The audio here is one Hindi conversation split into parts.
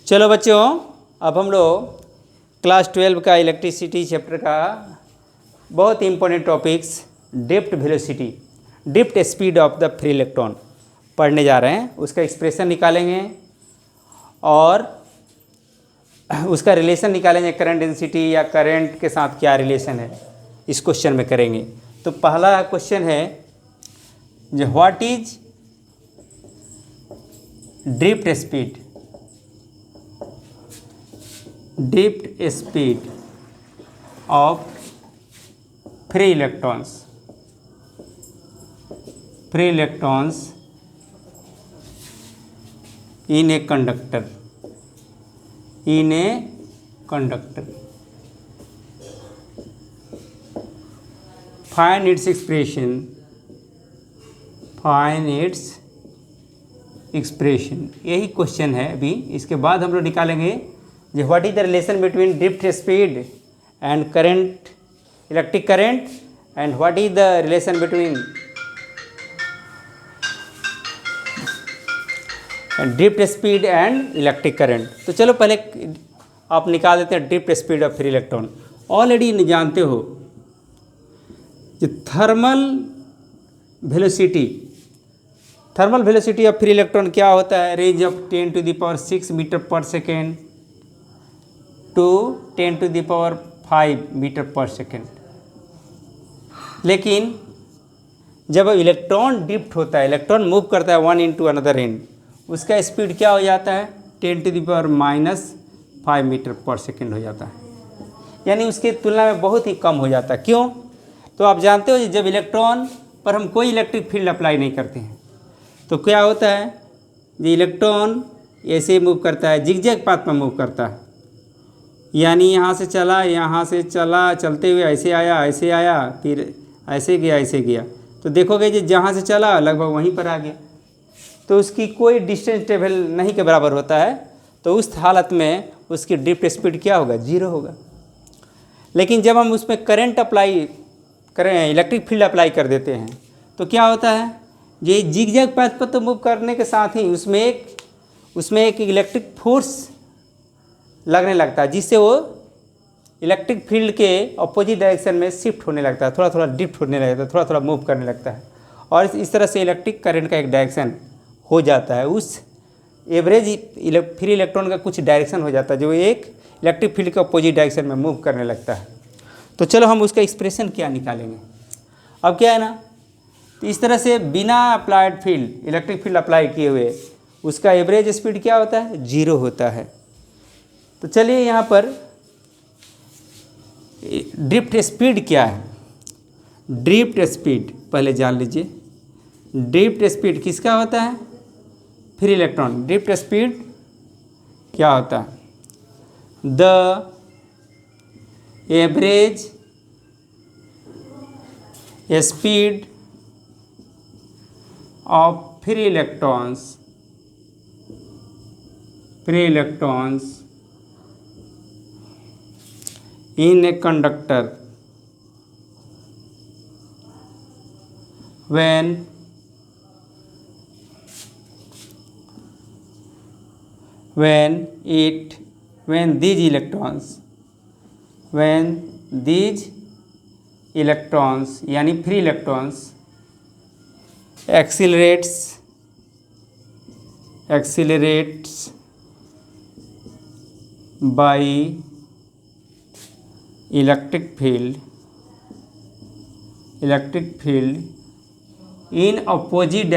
चलो बच्चों, अब हम लोग क्लास 12 का इलेक्ट्रिसिटी चैप्टर का बहुत important topics drift velocity, drift speed of the free electron पढ़ने जा रहे हैं। उसका एक्सप्रेशन निकालेंगे और उसका रिलेशन निकालेंगे, करंट डेंसिटी या करंट के साथ क्या रिलेशन है इस क्वेश्चन में करेंगे। तो पहला क्वेश्चन है जो what is drift speed, drift speed of free electrons in a conductor, find its expression, यही क्वेश्चन है। अभी इसके बाद हम लोग निकालेंगे जो what is the relation between drift speed and current, electric current, and what is the relation between drift speed and electric current. तो चलो पहले आप निकाल देते हैं drift speed of free electron. Already जानते हो जो thermal velocity of free electron क्या होता है, रेंज ऑफ 10⁶ मीटर पर सेकेंड टू 10⁵ मीटर पर सेकेंड। लेकिन जब इलेक्ट्रॉन ड्रिफ्ट होता है, इलेक्ट्रॉन मूव करता है वन इनटू अनदर एंड, उसका स्पीड क्या हो जाता है 10⁻⁵ मीटर पर सेकेंड हो जाता है, यानी उसके तुलना में बहुत ही कम हो जाता है। क्यों? तो आप जानते हो जब इलेक्ट्रॉन पर हम कोई इलेक्ट्रिक फील्ड अप्लाई नहीं करते हैं तो क्या होता है, ये इलेक्ट्रॉन ऐसे मूव करता है, जिगजैग पाथ पर मूव करता है, यानी यहाँ से चला, चलते हुए ऐसे आया, फिर ऐसे गया। तो देखोगे जी जहाँ से चला लगभग वहीं पर आ गया, तो उसकी कोई डिस्टेंस टेबल नहीं के बराबर होता है। तो उस हालत में उसकी ड्रिफ्ट स्पीड क्या होगा, 0 होगा। लेकिन जब हम उसमें करंट अप्लाई करें, इलेक्ट्रिक फील्ड अप्लाई कर देते हैं तो क्या होता है, ये जिगजैग पाथ पर तो मूव करने के साथ ही उसमें एक इलेक्ट्रिक फोर्स लगने लगता है, जिससे वो इलेक्ट्रिक फील्ड के अपोजिट डायरेक्शन में शिफ्ट होने लगता है, थोड़ा ड्रिफ्ट होने लगता है, थोड़ा मूव करने लगता है, और इस तरह से इलेक्ट्रिक करंट का एक डायरेक्शन हो जाता है। उस एवरेज फ्री इलेक्ट्रॉन का कुछ डायरेक्शन हो जाता है जो एक इलेक्ट्रिक फील्ड के अपोजिट डायरेक्शन में मूव करने लगता है। तो चलो हम उसका एक्सप्रेशन क्या निकालेंगे। अब क्या है ना, तो इस तरह से बिना applied field, electric field apply किए हुए उसका एवरेज स्पीड क्या होता है, 0 होता है। तो चलिए यहाँ पर ड्रिफ्ट स्पीड क्या है, ड्रिफ्ट स्पीड पहले जान लीजिए। ड्रिफ्ट स्पीड किसका होता है, फ्री इलेक्ट्रॉन। ड्रिफ्ट स्पीड क्या होता है, the average speed of free electrons in a conductor when these electrons यानी free electrons accelerates by electric field in opposite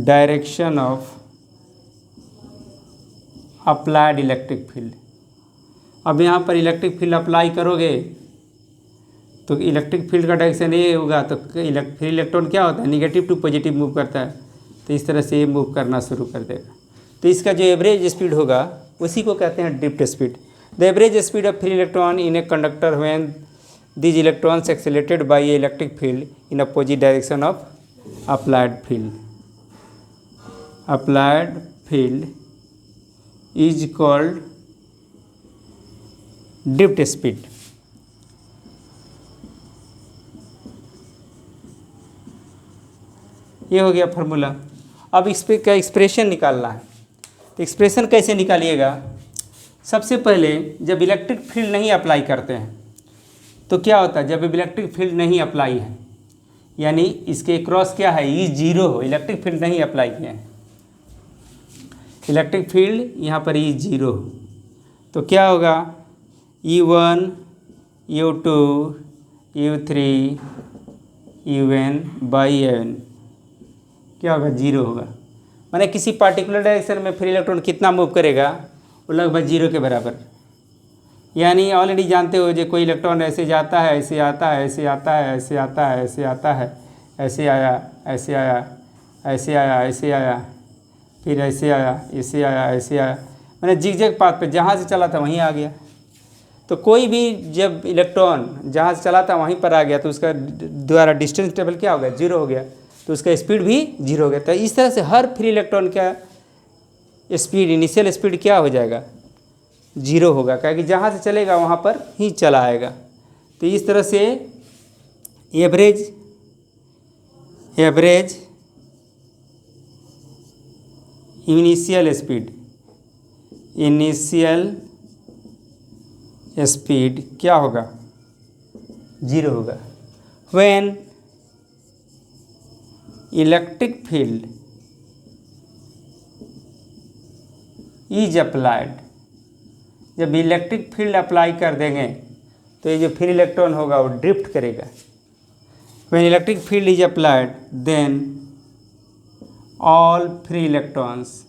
direction of applied electric field। अब यहाँ पर इलेक्ट्रिक फील्ड अप्लाई करोगे तो इलेक्ट्रिक फील्ड का डायरेक्शन ये होगा, तो फ्री इलेक्ट्रॉन क्या होता है, निगेटिव टू पॉजिटिव मूव करता है, तो इस तरह से ये मूव करना शुरू कर देगा। तो इसका जो एवरेज स्पीड होगा उसी को कहते हैं drift speed. The average speed of free electron in a conductor when these electrons accelerated by a electric field in opposite direction of applied field is called drift speed। ये हो गया फार्मूला। अब इस पे का एक्सप्रेशन निकालना है। तो एक्सप्रेशन कैसे निकालिएगा? सबसे पहले जब इलेक्ट्रिक फील्ड नहीं अप्लाई करते हैं तो क्या होता है, जब इलेक्ट्रिक फील्ड नहीं अप्लाई है यानी इसके क्रॉस क्या है, ई जीरो हो, इलेक्ट्रिक फील्ड नहीं अप्लाई किए हैं, इलेक्ट्रिक फील्ड यहाँ पर ई जीरो हो, तो क्या होगा, U1 U2 U3 UN by N क्या होगा, जीरो होगा। माने किसी पार्टिकुलर डायरेक्शन में फ्री इलेक्ट्रॉन कितना मूव करेगा, वो लगभग जीरो के बराबर। यानी ऑलरेडी जानते हो जो कोई इलेक्ट्रॉन ऐसे जाता है, ऐसे आता है, ऐसे आता है, ऐसे आता है, ऐसे आता है, ऐसे आया, ऐसे आया, ऐसे आया, ऐसे आया, फिर ऐसे आया, ऐसे आया, ऐसे आया, मैंने जिग पाथ पे जहाँ से चला था वहीं आ गया। तो कोई भी जब इलेक्ट्रॉन जहाँ से चला था वहीं पर आ गया तो उसका द्वारा डिस्टेंस टेबल क्या हो गया, जीरो हो गया, तो उसका स्पीड भी जीरो हो गया। तो इस तरह से हर फ्री इलेक्ट्रॉन का स्पीड, इनिशियल स्पीड क्या हो जाएगा, जीरो होगा, क्योंकि जहाँ से चलेगा वहाँ पर ही चला आएगा। तो इस तरह से एवरेज इनिशियल स्पीड क्या होगा, जीरो होगा। When electric field is applied, जब इलेक्ट्रिक फील्ड अप्लाई कर देंगे तो ये जो फ्री इलेक्ट्रॉन होगा वो ड्रिफ्ट करेगा। When electric field is applied then all free electrons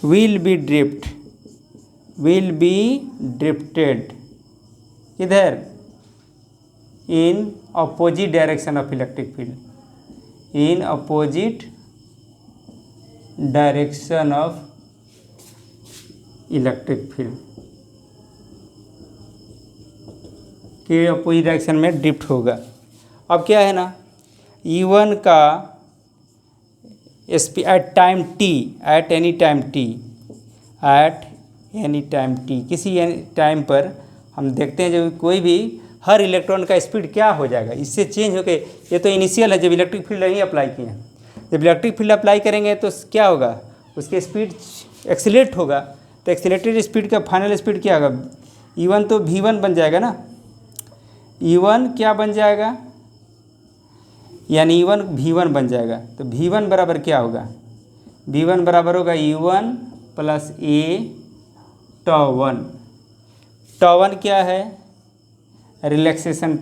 will be drifted इधर in opposite direction of electric field, in opposite direction of electric field के अपोजिट डायरेक्शन में ड्रिफ्ट होगा। अब क्या है ना, E1 का at time t, at any time t, किसी टाइम पर हम देखते हैं जब कोई भी हर इलेक्ट्रॉन का स्पीड क्या हो जाएगा, इससे चेंज होके, ये तो इनिशियल है जब इलेक्ट्रिक फील्ड नहीं अप्लाई किए हैं, जब इलेक्ट्रिक फील्ड अप्लाई करेंगे तो क्या होगा, उसके स्पीड एक्सीलरेट होगा। तो एक्सीलरेटेड स्पीड का फाइनल स्पीड क्या होगा, E1 तो V1 बन जाएगा ना, E1 क्या बन जाएगा, यानी E1 V1 बन जाएगा। तो V1 बराबर क्या होगा, V1 बराबर होगा U1 प्लस A τ1। τ1 क्या है, रिलैक्सेशन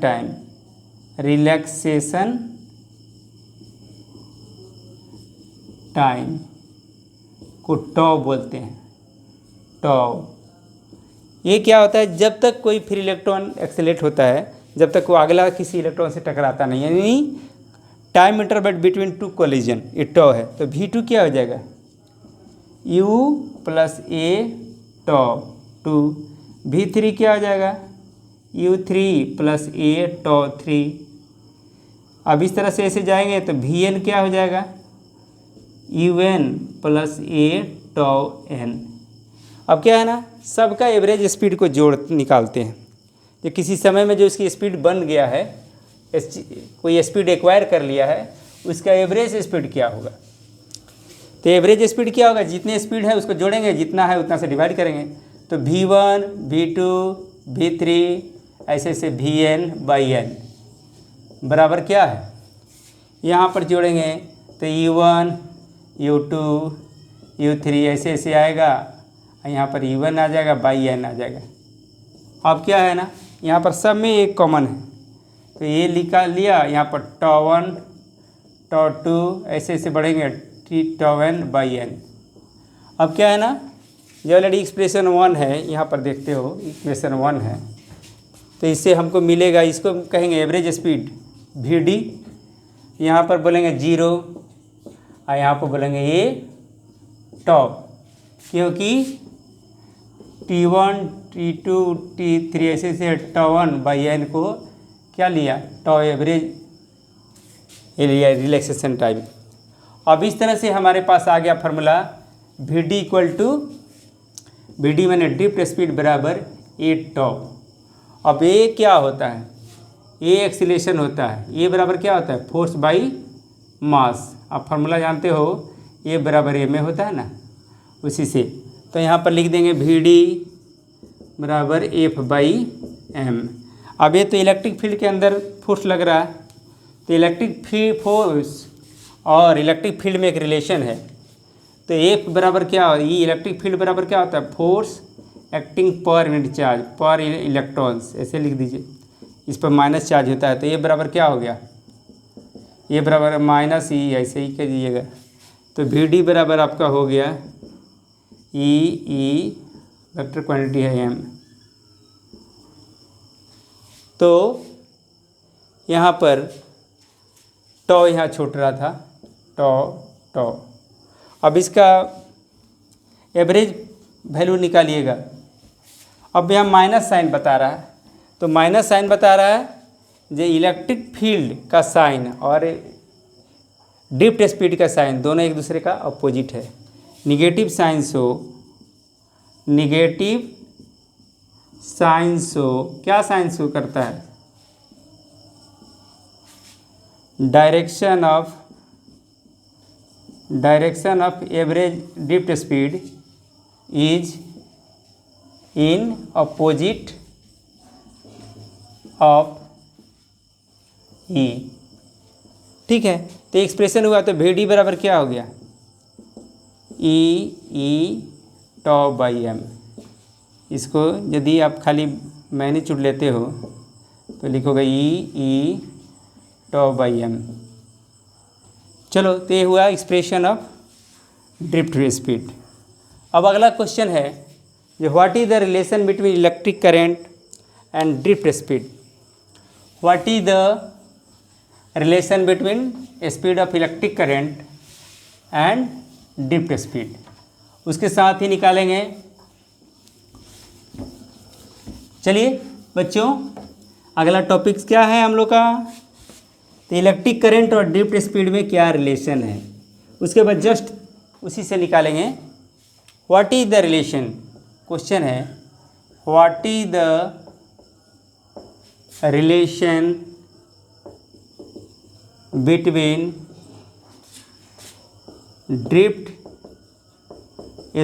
टाइम को टॉ बोलते हैं, टॉ। ये क्या होता है, जब तक कोई फ्री इलेक्ट्रॉन एक्सेलेरेट होता है, जब तक वो अगला किसी इलेक्ट्रॉन से टकराता नहीं, यानी time interval between two collision, ये टॉ है। तो V2 क्या हो जाएगा, U plus A toe 2। V3 क्या हो जाएगा, U3 प्लस A टॉ 3। अब इस तरह से ऐसे जाएंगे तो Vn क्या हो जाएगा, UN plus A tau n। अब क्या है ना, सबका एवरेज स्पीड को जोड़ निकालते हैं। जो किसी समय में जो इसकी स्पीड बन गया है, कोई स्पीड एक्वायर कर लिया है, उसका एवरेज स्पीड क्या होगा। तो एवरेज स्पीड क्या होगा, जितने स्पीड है उसको जोड़ेंगे, जितना है उतना से डिवाइड करेंगे। तो V1 V2 V3 ऐसे ऐसे Vn बाई n बराबर क्या है, यहाँ पर जोड़ेंगे तो U1 U2 U3 ऐसे ऐसे आएगा, यहाँ पर U1 आ जाएगा, बाई n आ जाएगा। अब क्या है ना, यहाँ पर सब में एक कॉमन है, तो ये लिया, यहाँ पर τ1 τ2 ऐसे ऐसे बढ़ेंगे, τn बाई n। अब क्या है ना, ये ऑलरेडी एक्सप्रेशन 1 है, यहाँ पर देखते हो एक्सप्रेशन 1 है, तो इससे हमको मिलेगा, इसको कहेंगे एवरेज स्पीड Vd, यहाँ पर बोलेंगे 0 और यहाँ पर बोलेंगे ये टॉ, क्योंकि T1 T2 T3 ऐसे से τ1 बाई n को क्या लिया, टॉ एवरेज लिया, रिलैक्सेशन टाइम। अब इस तरह से हमारे पास आ गया formula Vd equal to, Vd मैंने ड्रिफ्ट स्पीड बराबर A टॉ। अब ये क्या होता है, ए एक्सीलरेशन होता है, ए बराबर क्या होता है, फोर्स बाई मास। आप फार्मूला जानते हो, ए बराबर ए में होता है ना, उसी से। तो यहाँ पर लिख देंगे वी डी बराबर एफ बाई एम। अब ये तो इलेक्ट्रिक फील्ड के अंदर फोर्स लग रहा है, तो इलेक्ट्रिक फोर्स और इलेक्ट्रिक फील्ड में एक रिलेशन है। तो एफ बराबर क्या हो, ये इलेक्ट्रिक फील्ड बराबर क्या होता है, force acting per unit charge पर इलेक्ट्रॉन्स, ऐसे लिख दीजिए। इस पर माइनस चार्ज होता है, तो ये बराबर क्या हो गया, ये बराबर माइनस ई, ऐसे ही कह दीजिएगा। तो वी डी बराबर आपका हो गया ई वेक्टर क्वांटिटी है एम। तो यहाँ पर टॉ यहाँ छूट रहा था, टॉ। अब इसका एवरेज वैल्यू निकालिएगा। अब यहाँ माइनस साइन बता रहा है, तो माइनस साइन बता रहा है जो इलेक्ट्रिक फील्ड का साइन और ड्रिफ्ट स्पीड का साइन दोनों एक दूसरे का अपोजिट है। निगेटिव साइन शो क्या साइन शो करता है, direction of average drift speed is in opposite of E. ठीक है, तो एक्सप्रेशन हुआ, तो वी डी बराबर क्या हो गया, ई टॉ बाई एम। इसको यदि आप खाली मैग्नीट्यूड लेते हो तो लिखोगे ई टॉ बाई एम। चलो, तो ये हुआ एक्सप्रेशन ऑफ ड्रिफ्ट स्पीड। अब अगला क्वेश्चन है जो what is the relation between electric current and drift speed. What is the relation between speed of electric current and drift speed, उसके साथ ही निकालेंगे। चलिए बच्चों, अगला टॉपिक क्या है हम लोग का, तो इलेक्ट्रिक करंट और ड्रिफ्ट स्पीड में क्या रिलेशन है, उसके बाद जस्ट उसी से निकालेंगे what is the relation. Question है what is the relation between drift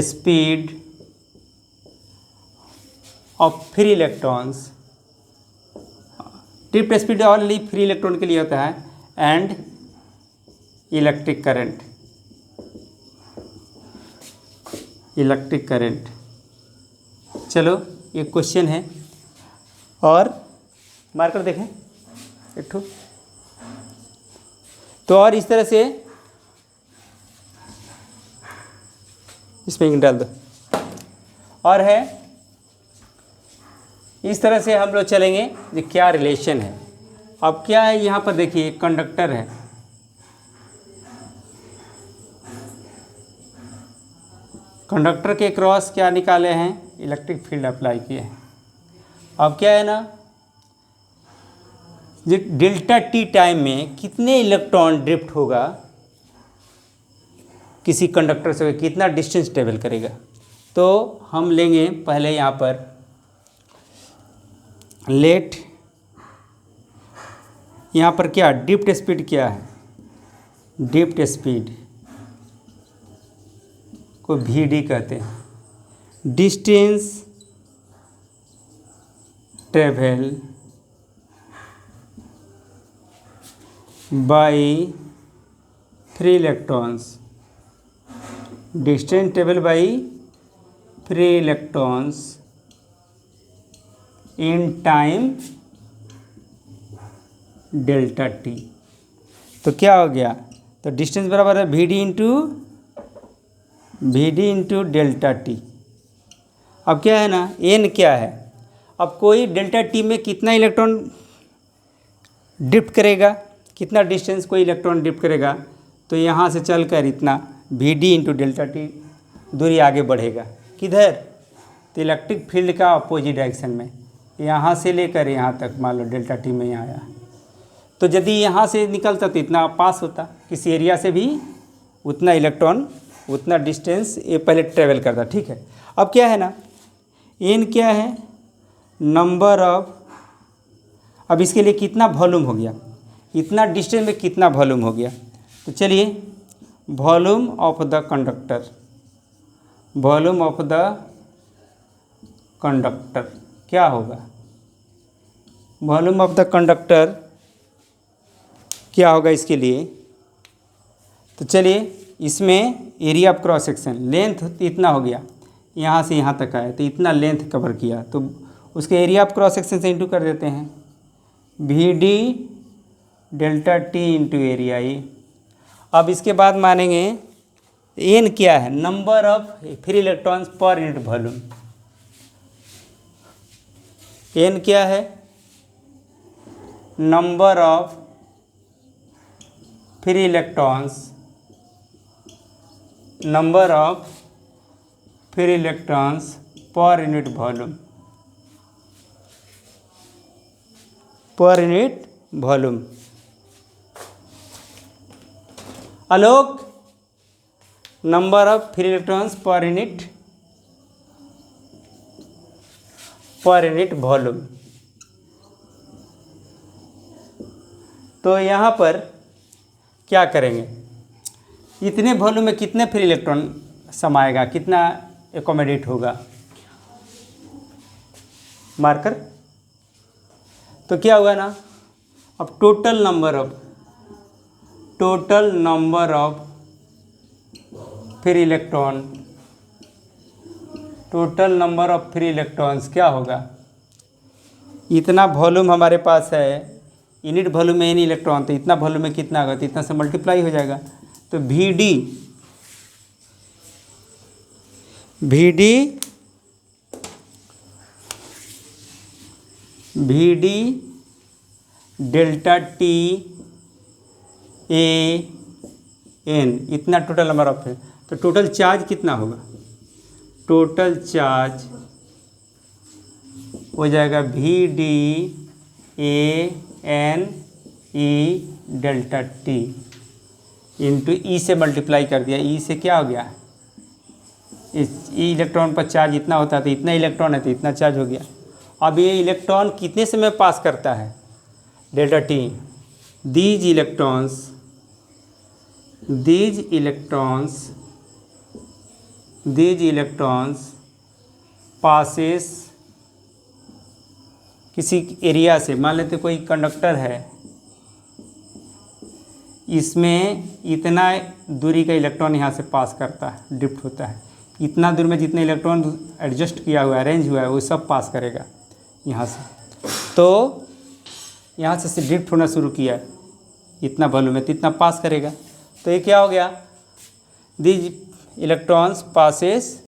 speed of free electrons, drift speed only free electron के लिए होता है, एंड इलेक्ट्रिक करंट। चलो, ये क्वेश्चन है और मार्कर देखें एक ठो, तो और इस तरह से इसमें डाल दो, और है इस तरह से हम लोग चलेंगे कि क्या रिलेशन है। अब क्या है, यहाँ पर देखिए कंडक्टर है, कंडक्टर के क्रॉस क्या निकाले हैं, इलेक्ट्रिक फील्ड अप्लाई किए हैं। अब क्या है ना, जो डेल्टा टी टाइम में कितने इलेक्ट्रॉन ड्रिफ्ट होगा किसी कंडक्टर से, कितना डिस्टेंस ट्रेवल करेगा। तो हम लेंगे पहले यहाँ पर लेट, यहाँ पर क्या ड्रिफ्ट स्पीड क्या है, ड्रिफ्ट स्पीड को वी डी कहते हैं, distance travel by free electrons, distance travel by free electrons in time delta t. तो क्या हो गया, तो डिस्टेंस बराबर है v d into delta t. अब क्या है ना, एन क्या है, अब कोई डेल्टा टी में कितना इलेक्ट्रॉन ड्रिफ्ट करेगा, कितना डिस्टेंस कोई इलेक्ट्रॉन ड्रिफ्ट करेगा, तो यहाँ से चलकर इतना v d into delta t दूरी आगे बढ़ेगा, किधर, तो इलेक्ट्रिक फील्ड का अपोजिट डायरेक्शन में, यहाँ से लेकर यहाँ तक मान लो डेल्टा टी में यहाँ आया, तो यदि यहाँ से निकलता तो इतना पास होता, किसी एरिया से भी उतना इलेक्ट्रॉन उतना डिस्टेंस ये पहले ट्रेवल करता। ठीक है, अब क्या है ना, एन क्या है, नंबर ऑफ अब इसके लिए कितना वॉल्यूम हो गया, इतना डिस्टेंस में कितना वॉल्यूम हो गया। तो चलिए volume of the conductor, volume of the conductor क्या होगा, वॉल्यूम ऑफ द कंडक्टर क्या होगा इसके लिए। तो चलिए इसमें area of cross section, length इतना हो गया, यहाँ से यहाँ तक आया तो इतना लेंथ कवर किया, तो उसके एरिया ऑफ क्रॉस सेक्शन से इंटू कर देते हैं, V D delta T into area E. अब इसके बाद मानेंगे एन क्या है, number of free electrons per unit volume. N क्या है, number of free electrons, number of free electrons per unit volume, per unit volume. Alok, number of free electrons per unit volume. तो यहाँ पर क्या करेंगे, इतने वॉल्यूम में कितने फ्री इलेक्ट्रॉन समाएगा, कितना एकोमोडेट होगा, मार्कर। तो क्या हुआ ना, अब total number of free electron, total number of free electrons क्या होगा, इतना वॉल्यूम हमारे पास है, यूनिट वॉल्यूम में एन इलेक्ट्रॉन, तो इतना वॉल्यूम में कितना होगा, तो इतना से मल्टीप्लाई हो जाएगा। तो v D delta t a n, इतना टोटल नंबर ऑफ है। तो टोटल चार्ज कितना होगा, टोटल चार्ज हो जाएगा V D A N E delta T into E से मल्टीप्लाई कर दिया, ई से क्या हो गया, इस ई इलेक्ट्रॉन पर चार्ज इतना होता है, तो इतना इलेक्ट्रॉन है तो इतना चार्ज हो गया। अब ये इलेक्ट्रॉन कितने समय पास करता है, delta T, these electrons passes किसी एरिया से, मान लेते कोई कंडक्टर है, इसमें इतना दूरी का इलेक्ट्रॉन यहाँ से पास करता है, ड्रिफ्ट होता है, इतना दूर में जितने इलेक्ट्रॉन एडजस्ट किया हुआ है, अरेंज हुआ है, वो सब पास करेगा यहाँ से। तो यहाँ से ड्रिफ्ट होना शुरू किया, इतना वॉल्यूम है तो इतना पास करेगा। तो ये क्या हो गया, दीज इलेक्ट्रॉन्स पासेस